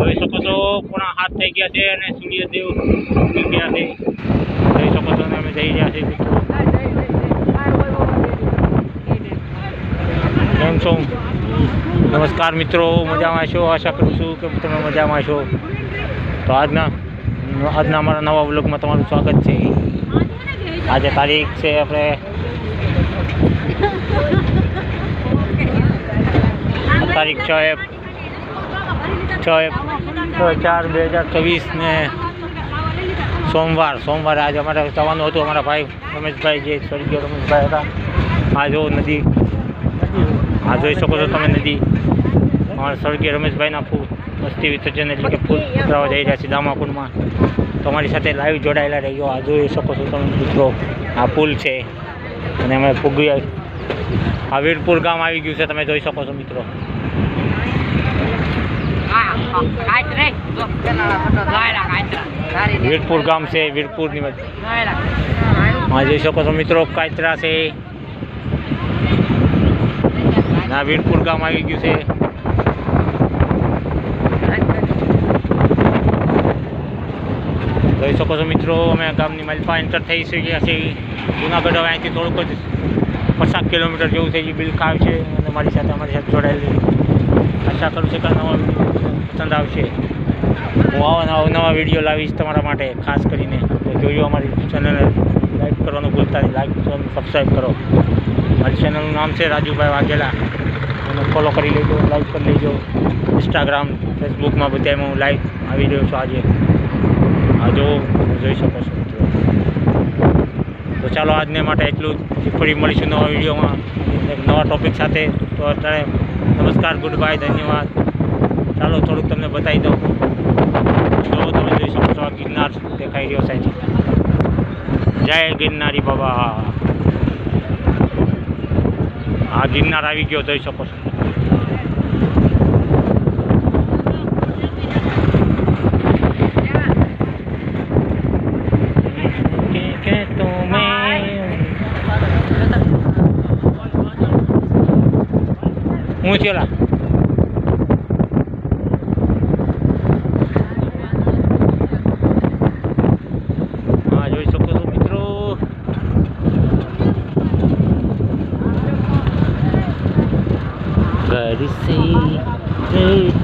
જોઈ શકો છો 6:30 થઈ ગયા છે અને સૂર્યદેવ ઉગી ગયા છે. જોઈ શકો છો અમે જઈ રહ્યા છીએ મિત્રો. કેમ છો? નમસ્કાર મિત્રો, મજામાં છો? આશા કરું છું કે તમે મજામાં છો. તો આજના અમારા નવા વ્લોગમાં તમારું સ્વાગત છે. આજે તારીખ છે આપણે 6/4/2024 ને સોમવારે આજે અમારે જવાનું હતું. અમારા ભાઈ રમેશભાઈ, જે સ્વર્ગીય રમેશભાઈ હતા. આ જો નદી, આ જોઈ શકો છો તમે નદી. અમારા સ્વર્ગીય રમેશભાઈના અસ્થિ વિસર્જન એટલે કે ફૂલ ઉતરાવા જઈ રહ્યા છે દામાકુંડમાં. તો અમારી સાથે લાઈવ જોડાયેલા રહેજો. આ જોઈ શકો છો તમે મિત્રો, આ પુલ છે અને અમે પૂગ્યા. આ વીરપુર ગામ આવી ગયું છે, તમે જોઈ શકો છો મિત્રો. વીરપુર ગામ છે, વીરપુરની વચ્ચે. હા જોઈ શકો છો મિત્રો, કાયતરા છે. આ વીરપુર ગામ આવી ગયું છે. જોઈ શકો છો મિત્રો, અમે ગામની માલપા એન્ટર થઈ ગયા છીએ. જુનાગઢ હવે અહીંથી થોડુંક જ 50 કિલોમીટર જેવું છે. એ બિલકા આવશે અને અમારી સાથે જોડાયેલી. આશા કરું છું કે નવા વિડીયો પસંદ આવશે. હું નવા વિડીયો લાવીશ તમારા માટે ખાસ કરીને. તો જોજો અમારી ચેનલને લાઈક કરવાનું ભૂલતા નહીં. લાઈક કરવાનું, સબસ્ક્રાઈબ કરો. મારી ચેનલનું નામ છે રાજુભાઈ વાઘેલા. એને ફોલો કરી લેજો, લાઈક કરી લેજો. ઇન્સ્ટાગ્રામ, ફેસબુકમાં બધામાં હું લાઈવ આવી રહ્યો છું આજે. આ જોઈ શકો છો મિત્રો. તો ચાલો આજને માટે એટલું જ. ફરી મળીશું નવા વિડીયોમાં એક નવા ટૉપિક સાથે. તો અત્યારે નમસ્કાર, ગુડ બાય, ધન્યવાદ. ચાલો થોડુંક તમને બતાવી દઉં. જો તમે જોઈ શકો છો, આ ગિરનાર દેખાઈ રહ્યો છે. જય ગિરનારી બાબા. આ ગિરનાર આવી ગયો, જોઈ શકો છો. હું ચેલા હા જોઈ શકો છો મિત્રો. घर से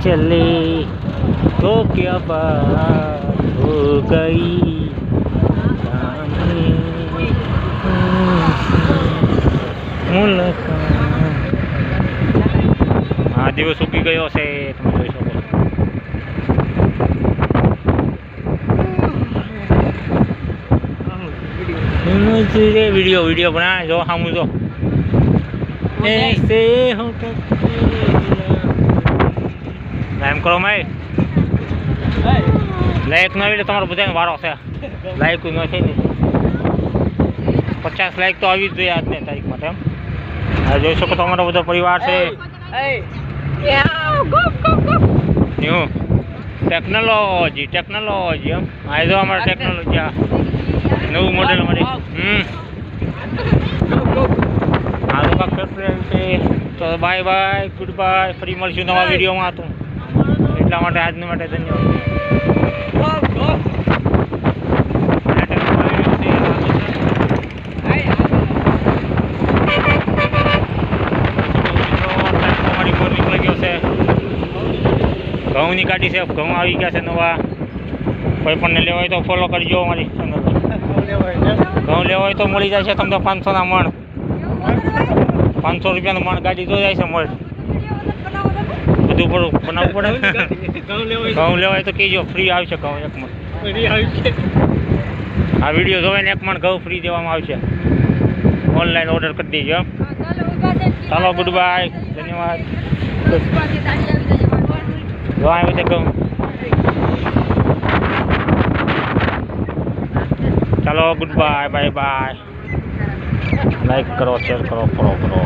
चले तो क्या बात हो गई. આ દિવસ ઉગી ગયો છે, તમે જોઈ શકો. વિડીયો બના જો સામું જો. એમ કરો ભાઈ, લાઈક ન એટલે તમારો બધાનો વારો છે. લાઈક ન છે ને 50 લાઈક તો આવી જ જોઈએ આજની તારીખ માટે. એમ આ જોઈ શકો તો અમારો બધો પરિવાર છે. ટેકનોલોજી એમ આ જો અમારે ટેકનોલોજી. આ નવું મોડેલ અમારી. આ લોકો ફેક્ટરી છે. તો બાય બાય, ગુડ બાય. ફરી મળશું નવા વિડીયોમાં. તો એટલા માટે આજની માટે ધન્યવાદ. ઘઉંની ગાડી છે, ઘઉં આવી ગયા છે નવા. કોઈ પણ લેવા હોય તો ફોલો કરજો અમારી ચેનલ. ઘઉં લેવા હોય તો મળી જાય છે તમને 500ના મણ. 500 રૂપિયાનું મણ ગાડી તો જાય છે મળ. બધું બનાવવું પડે. ઘઉં લેવા હોય તો કહેજો, ફ્રી આવશે ઘઉં 1 મણ. આ વિડીયો જોઈને 1 મણ ઘઉં ફ્રી દેવામાં આવશે. ઓનલાઈન ઓર્ડર કરી દેજો. ચાલો ગુડ બાય, ધન્યવાદ. જો આવી છે ઘઉં. ચાલો good bye, bye bye. Like કરો, શેર કરો, ફોલો કરો.